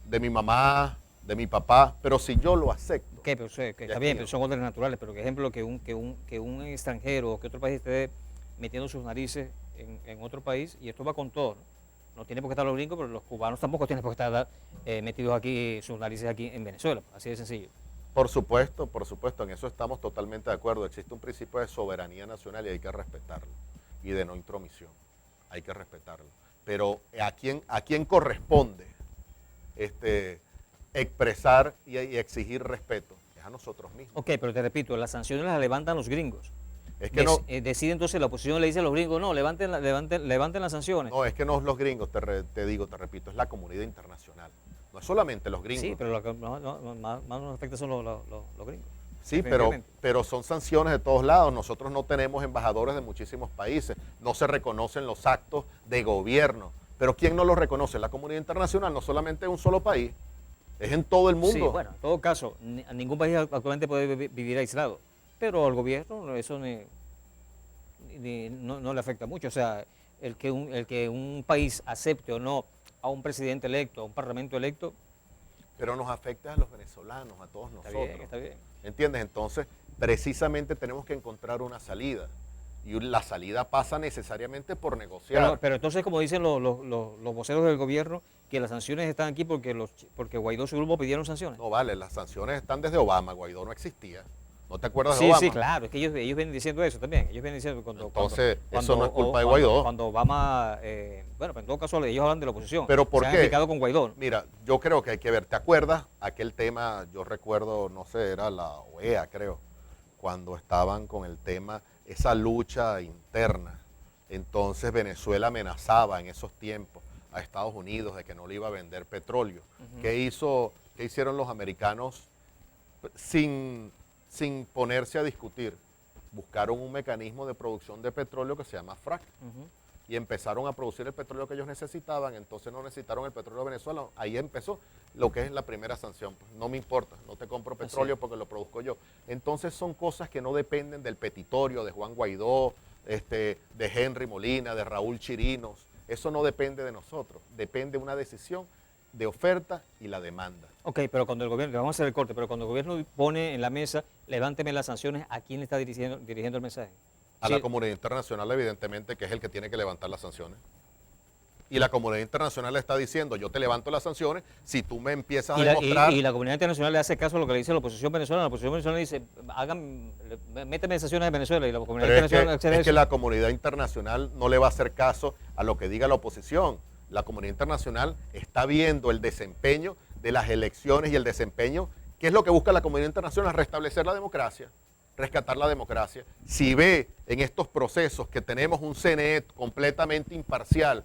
de mi mamá, de mi papá, pero si yo lo acepto. Ok, pero, o sea, que Ya está es bien, mío. pero son órdenes naturales, pero por ejemplo que un extranjero o que otro país esté metiendo sus narices en otro país, y esto va con todo, ¿no? No tiene por qué estar los gringos, pero los cubanos tampoco tienen por qué estar metidos aquí, sus narices aquí en Venezuela, así de sencillo. Por supuesto, en eso estamos totalmente de acuerdo. Existe un principio de soberanía nacional y hay que respetarlo, y de no intromisión, hay que respetarlo. Pero ¿a quién corresponde expresar y exigir respeto? Es a nosotros mismos. Ok, pero te repito, las sanciones las levantan los gringos. Es que no, Decide entonces la oposición, le dice a los gringos, no, levanten las sanciones. no, es que no los gringos, te repito, es la comunidad internacional. No es solamente los gringos. Sí, pero lo que más nos afecta son los gringos. Sí, definitivamente. pero son sanciones de todos lados. Nosotros no tenemos embajadores de muchísimos países. No se reconocen los actos de gobierno. Pero ¿quién no los reconoce? La comunidad internacional, no solamente en un solo país, es en todo el mundo. Sí, bueno, en todo caso, ningún país actualmente puede vivir aislado, pero al gobierno eso no le afecta mucho. O sea, el que un país acepte o no a un presidente electo, a un parlamento electo, Pero nos afecta a los venezolanos, a todos está nosotros. bien, está bien. ¿Entiendes? Entonces, precisamente tenemos que encontrar una salida. Y la salida pasa necesariamente por negociar. Pero entonces, como dicen los voceros del gobierno, que las sanciones están aquí porque Guaidó y su grupo pidieron sanciones. No vale, las sanciones están desde Obama. Guaidó no existía. ¿No te acuerdas de Sí, Obama? sí, claro, es que ellos vienen diciendo eso también. Ellos vienen diciendo Entonces, eso no es culpa de Guaidó. Cuando Obama, bueno, pero en todo caso ellos hablan de la oposición. ¿Pero por se qué? han implicado con Guaidó. Mira, yo creo que hay que ver. ¿Te acuerdas aquel tema? Yo recuerdo, no sé, era la OEA, creo, cuando estaban con el tema, esa lucha interna. Entonces Venezuela amenazaba en esos tiempos a Estados Unidos de que no le iba a vender petróleo. ¿Qué hicieron los americanos sin ponerse a discutir? Buscaron un mecanismo de producción de petróleo que se llama frac. Y empezaron a producir el petróleo que ellos necesitaban, entonces no necesitaron el petróleo de Venezuela. Ahí empezó lo que es la primera sanción. Pues, no me importa, no te compro petróleo porque lo produzco yo. Entonces son cosas que no dependen del petitorio de Juan Guaidó, de Henry Molina, de Raúl Chirinos. Eso no depende de nosotros, depende de una decisión de oferta y la demanda. Ok, pero cuando el gobierno, vamos a hacer el corte, pero cuando el gobierno pone en la mesa, levánteme las sanciones, ¿a quién le está dirigiendo el mensaje? A Sí. la comunidad internacional, evidentemente, que es el que tiene que levantar las sanciones. Y la comunidad internacional le está diciendo, yo te levanto las sanciones si tú me empiezas a demostrar... Y la comunidad internacional le hace caso a lo que le dice la oposición venezolana. La oposición venezolana dice, méteme sanciones en Venezuela, y la comunidad Pero internacional accede a es que eso. la comunidad internacional no le va a hacer caso a lo que diga la oposición. La comunidad internacional está viendo el desempeño de las elecciones y el desempeño, ¿qué es lo que busca la comunidad internacional? Restablecer la democracia, rescatar la democracia. Si ve en estos procesos que tenemos un CNE completamente imparcial,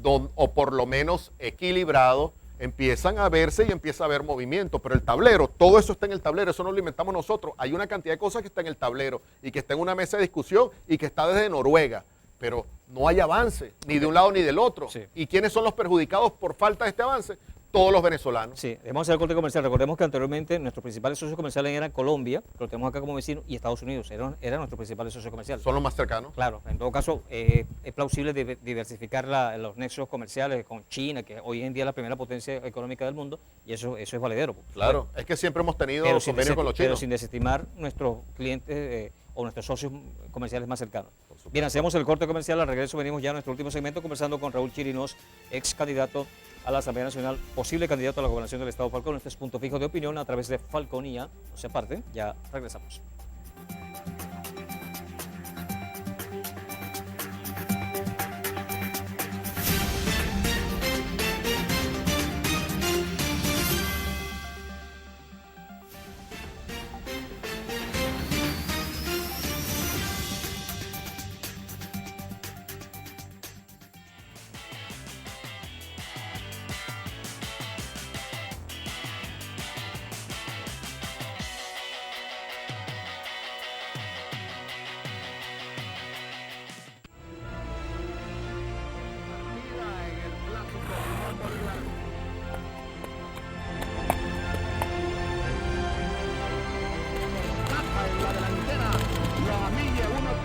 o por lo menos equilibrado, empiezan a verse y empieza a haber movimiento. Pero el tablero, todo eso está en el tablero, eso no lo inventamos nosotros. Hay una cantidad de cosas que está en el tablero y que está en una mesa de discusión y que está desde Noruega. Pero no hay avance, ni de un lado ni del otro. Sí. ¿Y quiénes son los perjudicados por falta de este avance? Todos los venezolanos. Sí, debemos hacer el corte comercial. Recordemos que anteriormente nuestros principales socios comerciales eran Colombia, que lo tenemos acá como vecino, y Estados Unidos. Eran nuestros principales socios comerciales. Son los más cercanos. Claro, en todo caso, es plausible diversificar los nexos comerciales con China, que hoy en día es la primera potencia económica del mundo, y eso es valedero. Claro, es que siempre hemos tenido convenios con los pero chinos. sin desestimar nuestros clientes o nuestros socios comerciales más cercanos. supuesto. Bien, hacemos el corte comercial. Al regreso venimos ya a nuestro último segmento conversando con Raúl Chirinos, ex candidato a la Asamblea Nacional, posible candidato a la gobernación del Estado Falcón. Este es Punto Fijo de Opinión a través de Falconía. No se aparte, ya regresamos.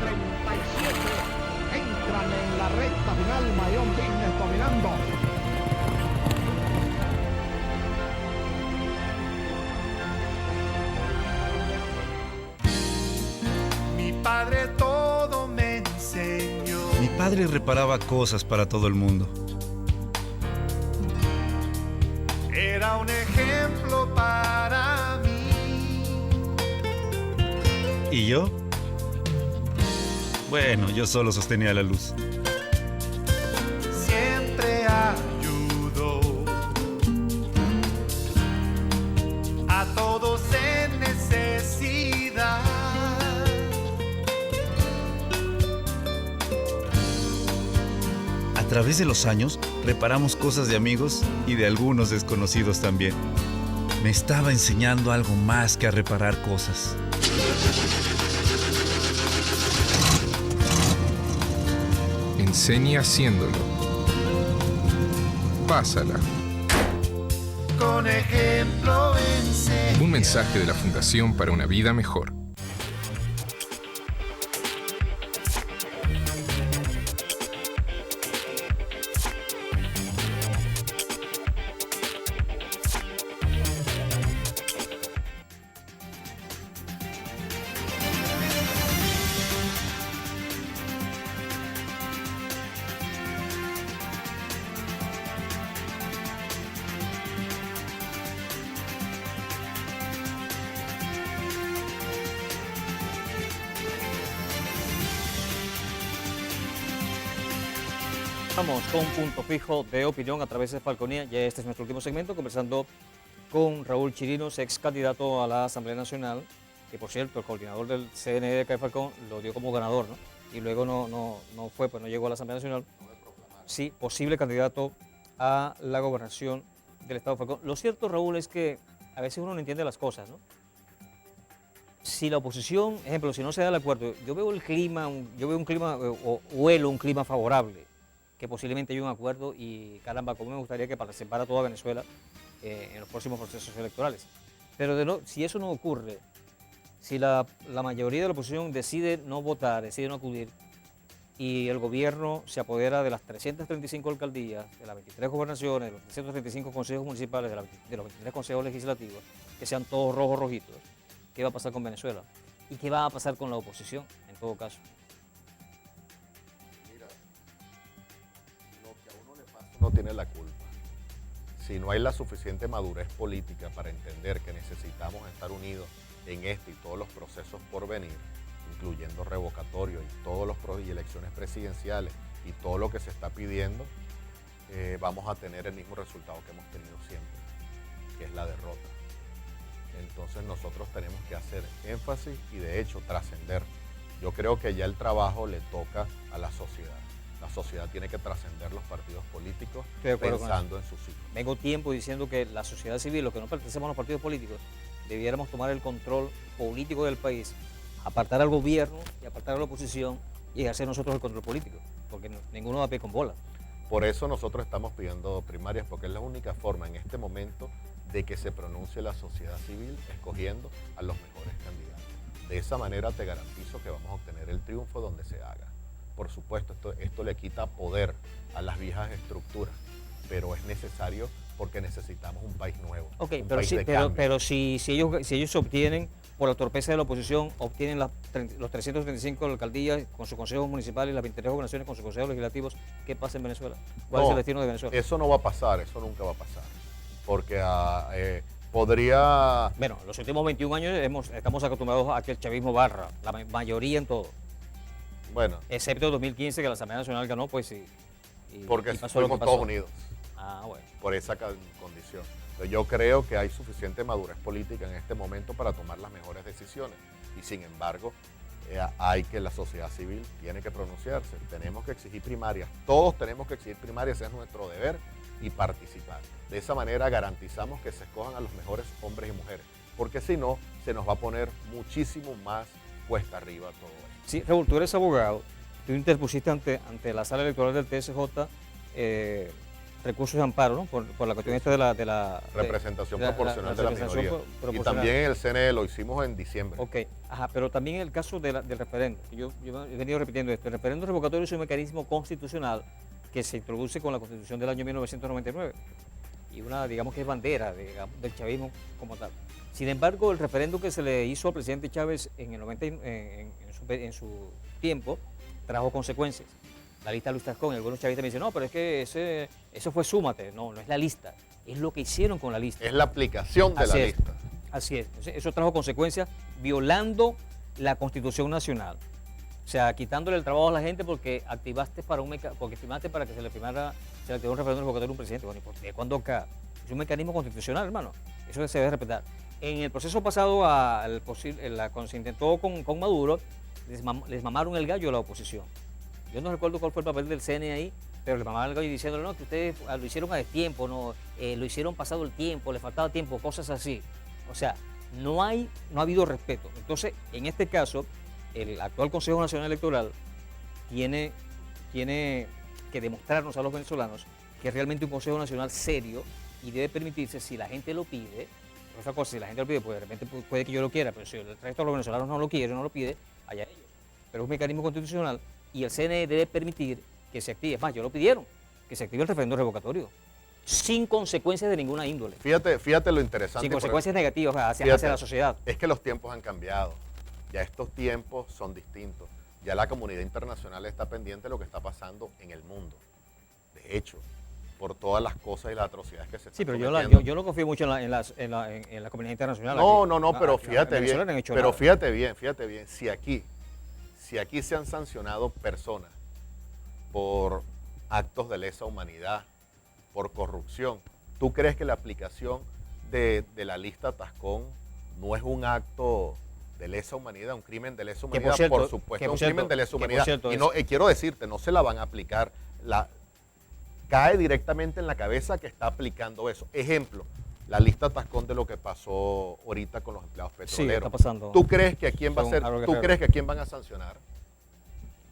37. Entran en la recta final, Mayón Business dominando. Mi padre todo me enseñó. Mi padre reparaba cosas para todo el mundo. Era un ejemplo para mí. ¿Y yo? Bueno, yo solo sostenía la luz. Siempre ayudó a todos en necesidad. A través de los años, reparamos cosas de amigos y de algunos desconocidos también. Me estaba enseñando algo más que a reparar cosas. Enseña haciéndolo. Pásala. Con ejemplo enseña. Un mensaje de la Fundación para una Vida Mejor. Vamos con un punto fijo de opinión a través de Falconía. Ya este es nuestro último segmento, conversando con Raúl Chirinos, ex candidato a la Asamblea Nacional, que por cierto, el coordinador del CNE de Calle Falcón lo dio como ganador, ¿no? Y luego no fue, pues no llegó a la Asamblea Nacional. Sí, posible candidato a la gobernación del Estado de Falcón. Lo cierto, Raúl, es que a veces uno no entiende las cosas, ¿no? Si la oposición, ejemplo, si no se da el acuerdo, yo veo el clima, o huelo un clima favorable, que posiblemente haya un acuerdo y caramba, cómo me gustaría que participara toda Venezuela en los próximos procesos electorales. Pero si eso no ocurre, si la mayoría de la oposición decide no votar, decide no acudir, y el gobierno se apodera de las 335 alcaldías, de las 23 gobernaciones, de los 335 consejos municipales, de los 23 consejos legislativos, que sean todos rojos, rojitos, ¿qué va a pasar con Venezuela? ¿Y qué va a pasar con la oposición, en todo caso? No tiene la culpa. Si no hay la suficiente madurez política para entender que necesitamos estar unidos en este y todos los procesos por venir, incluyendo revocatorio y todos los y elecciones presidenciales y todo lo que se está pidiendo, vamos a tener el mismo resultado que hemos tenido siempre, que es la derrota. Entonces nosotros tenemos que hacer énfasis y de hecho trascender. Yo creo que ya el trabajo le toca a la sociedad. La sociedad tiene que trascender los partidos políticos pensando en sus hijos. Vengo tiempo diciendo que la sociedad civil, los que no pertenecemos a los partidos políticos, debiéramos tomar el control político del país, apartar al gobierno y apartar a la oposición y ejercer nosotros el control político, porque ninguno da pie con bola. Por eso nosotros estamos pidiendo primarias, porque es la única forma en este momento de que se pronuncie la sociedad civil escogiendo a los mejores candidatos. De esa manera te garantizo que vamos a obtener el triunfo donde se haga. Por supuesto, esto le quita poder a las viejas estructuras, pero es necesario porque necesitamos un país nuevo. Ok, un pero, país sí, de pero, cambio. pero si ellos obtienen, por la torpeza de la oposición, obtienen los 335 alcaldías con sus consejos municipales y las 23 gobernaciones con sus consejos legislativos, ¿qué pasa en Venezuela? ¿Cuál es el destino de Venezuela? Eso no va a pasar, eso nunca va a pasar. Porque podría... Bueno, los últimos 21 años estamos acostumbrados a que el chavismo barra, la mayoría en todo. Bueno, excepto 2015, que la Asamblea Nacional ganó, pues sí. porque y pasó lo que fuimos pasó. todos unidos Ah, bueno. por esa condición. Pero yo creo que hay suficiente madurez política en este momento para tomar las mejores decisiones. Y sin embargo, hay que la sociedad civil tiene que pronunciarse. Tenemos que exigir primarias. Todos tenemos que exigir primarias, ese es nuestro deber, y participar. De esa manera garantizamos que se escojan a los mejores hombres y mujeres. Porque si no, se nos va a poner muchísimo más cuesta arriba todo esto. Sí, Raúl, tú eres abogado, tú interpusiste ante la sala electoral del TSJ recursos de amparo, ¿no? Por la cuestión esta de la Representación de proporcional de la representación minoría. Y proporcional. también en el CNE lo hicimos en diciembre. Ok, ajá, pero también el caso del referendo. Yo he venido repitiendo esto. El referendo revocatorio es un mecanismo constitucional que se introduce con la Constitución del año 1999 y una, digamos que es bandera del chavismo como tal. Sin embargo, el referendo que se le hizo al presidente Chávez en el 90, en su tiempo trajo consecuencias. La lista de Luis Tascón, y algunos chavistas me dicen, no, pero es que eso fue súmate. No, no es la lista, es lo que hicieron con la lista. Es la aplicación de la lista. Así es. Entonces, eso trajo consecuencias violando la Constitución Nacional. O sea, quitándole el trabajo a la gente porque activaste para que se le activara un referéndum revocatorio a un presidente. Bueno, ¿y por qué? ¿Cuándo acá? Es un mecanismo constitucional, hermano. Eso se debe respetar. En el proceso pasado, cuando se intentó con Maduro, les mamaron el gallo a la oposición. Yo no recuerdo cuál fue el papel del CNE ahí, pero les mamaron el gallo diciéndole, no, que ustedes lo hicieron a destiempo, no, lo hicieron pasado el tiempo, le faltaba tiempo, cosas así. O sea, no ha habido respeto. Entonces, en este caso, el actual Consejo Nacional Electoral tiene que demostrarnos a los venezolanos que es realmente un Consejo Nacional serio y debe permitirse, si la gente lo pide, otra cosa, si la gente lo pide, pues de repente puede que yo lo quiera, pero si el resto de los venezolanos no lo quieren, no lo pide, allá ellos. Pero es un mecanismo constitucional y el CNE debe permitir que se active. Es más, yo lo pidieron, que se active el referendo revocatorio, sin consecuencias de ninguna índole. Fíjate lo interesante. Sin consecuencias negativas hacia la sociedad. Es que los tiempos han cambiado. Ya estos tiempos son distintos. Ya la comunidad internacional está pendiente de lo que está pasando en el mundo. De hecho, por todas las cosas y las atrocidades que se están Sí, pero cometiendo. yo no confío mucho en la comunidad internacional. No, pero fíjate bien. Fíjate bien. Si aquí se han sancionado personas por actos de lesa humanidad, por corrupción, ¿tú crees que la aplicación de la lista Tascón no es un acto de lesa humanidad, un crimen de lesa humanidad? Por supuesto, es un crimen de lesa humanidad. Y no, quiero decirte, no se la van a aplicar. Cae directamente en la cabeza que está aplicando eso. Ejemplo, la lista Tascón de lo que pasó ahorita con los empleados petroleros. Sí, está pasando. ¿Tú crees que a quién van a sancionar?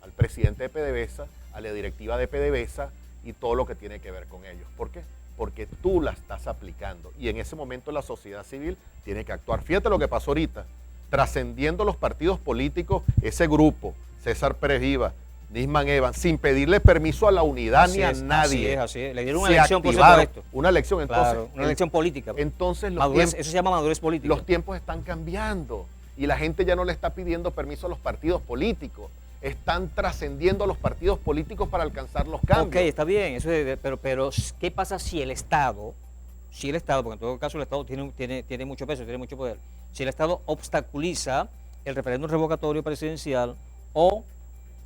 Al presidente de PDVSA, a la directiva de PDVSA y todo lo que tiene que ver con ellos. ¿Por qué? Porque tú la estás aplicando y en ese momento la sociedad civil tiene que actuar. Fíjate lo que pasó ahorita, trascendiendo los partidos políticos, ese grupo, César Pérez Viva, Nisman Evans, sin pedirle permiso a la unidad ni a nadie. Así es. Le dieron una elección por esto. Una elección, entonces. Claro, una elección política. Entonces eso se llama madurez política. Los tiempos están cambiando y la gente ya no le está pidiendo permiso a los partidos políticos. Están trascendiendo a los partidos políticos para alcanzar los cambios. Ok, está bien, pero ¿qué pasa si el Estado, porque en todo caso el Estado tiene mucho peso, tiene mucho poder, si el Estado obstaculiza el referéndum revocatorio presidencial o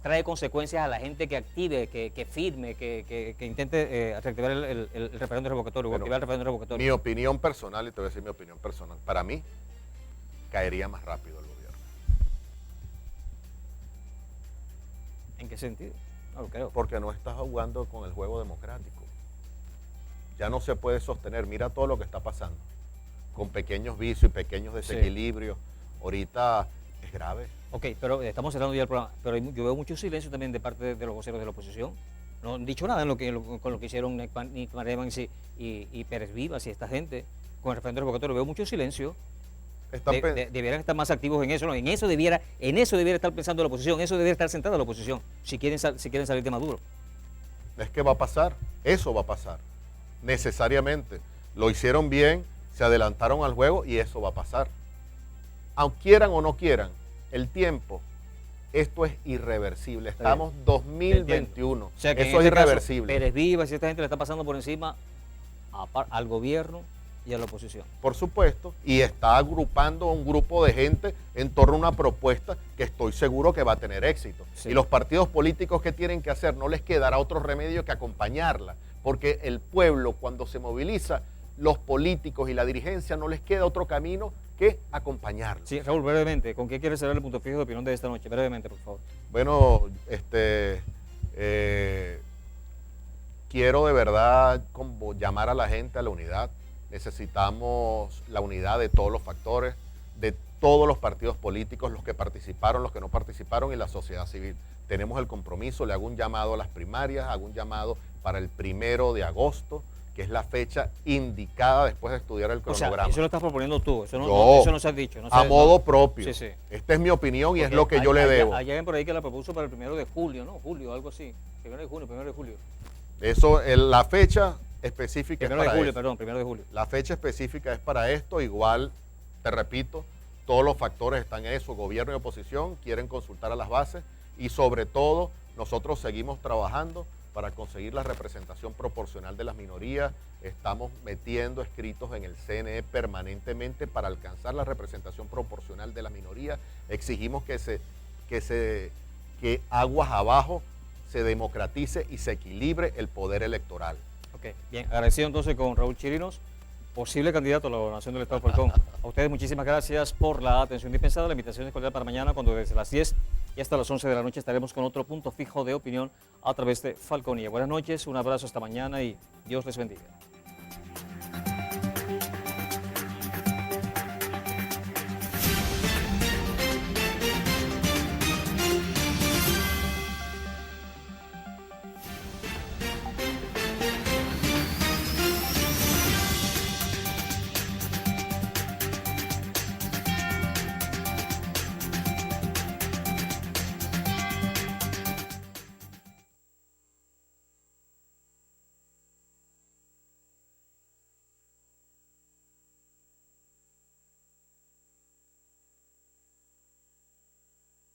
trae consecuencias a la gente que active, que firme, que intente reactivar el referéndum revocatorio, o activar el referéndum revocatorio? Mi opinión personal, y te voy a decir mi opinión personal, para mí caería más rápido el gobierno. ¿En qué sentido? No lo creo. Porque no estás jugando con el juego democrático. Ya no se puede sostener. Mira todo lo que está pasando. Con pequeños vicios y pequeños desequilibrios. Sí. Ahorita es grave. Ok, pero estamos cerrando ya el programa. Pero yo veo mucho silencio también de parte de los voceros de la oposición. No han dicho nada con lo que hicieron Nisman Evans y Pérez Vivas y esta gente con el referéndum revocatorio. Veo mucho silencio. Debieran estar más activos en eso, ¿no? En eso debiera estar pensando la oposición, en eso debiera estar sentada la oposición, si quieren salir de Maduro. Es que va a pasar, eso va a pasar, necesariamente. Lo hicieron bien, se adelantaron al juego y eso va a pasar. Aunque quieran o no quieran, el tiempo, esto es irreversible. Estamos 2021, o sea que eso es irreversible. Pérez Vivas y esta gente le está pasando por encima al gobierno y a la oposición. Por supuesto, y está agrupando a un grupo de gente en torno a una propuesta que estoy seguro que va a tener éxito. Sí. Y los partidos políticos, ¿qué tienen que hacer? No les quedará otro remedio que acompañarla, porque el pueblo cuando se moviliza, los políticos y la dirigencia no les queda otro camino que acompañarlo. Sí, Raúl, brevemente, ¿con qué quieres cerrar el punto fijo de opinión de esta noche? Brevemente, por favor. Bueno, quiero de verdad llamar a la gente a la unidad. Necesitamos la unidad de todos los factores, de todos los partidos políticos, los que participaron, los que no participaron y la sociedad civil. tenemos el compromiso, le hago un llamado a las primarias, hago un llamado para el 1 de agosto, que es la fecha indicada después de estudiar el O sea, cronograma. eso lo estás proponiendo tú, eso no, Yo, eso no se ha dicho. No a se- modo no. propio. Sí, sí. Esta es mi opinión y es Porque lo que yo le debo. Hay alguien por ahí que la propuso para el 1 de julio, ¿no? Julio, algo así. 1 de junio, 1 de julio. Eso, la fecha específica es 1 de para julio, eso. perdón, 1 de julio. La fecha específica es para esto. Igual, te repito, todos los factores están en eso. Gobierno y oposición quieren consultar a las bases y sobre todo nosotros seguimos trabajando para conseguir la representación proporcional de las minorías. Estamos metiendo escritos en el CNE permanentemente para alcanzar la representación proporcional de las minorías. Exigimos que aguas abajo se democratice y se equilibre el poder electoral. Ok, bien, agradecido entonces con Raúl Chirinos, posible candidato a la gobernación del Estado de Falcón. A ustedes muchísimas gracias por la atención dispensada. La invitación es cordial para mañana, cuando desde las 10 y hasta las 11 de la noche estaremos con otro punto fijo de opinión a través de Falconía. Buenas noches, un abrazo hasta mañana y Dios les bendiga.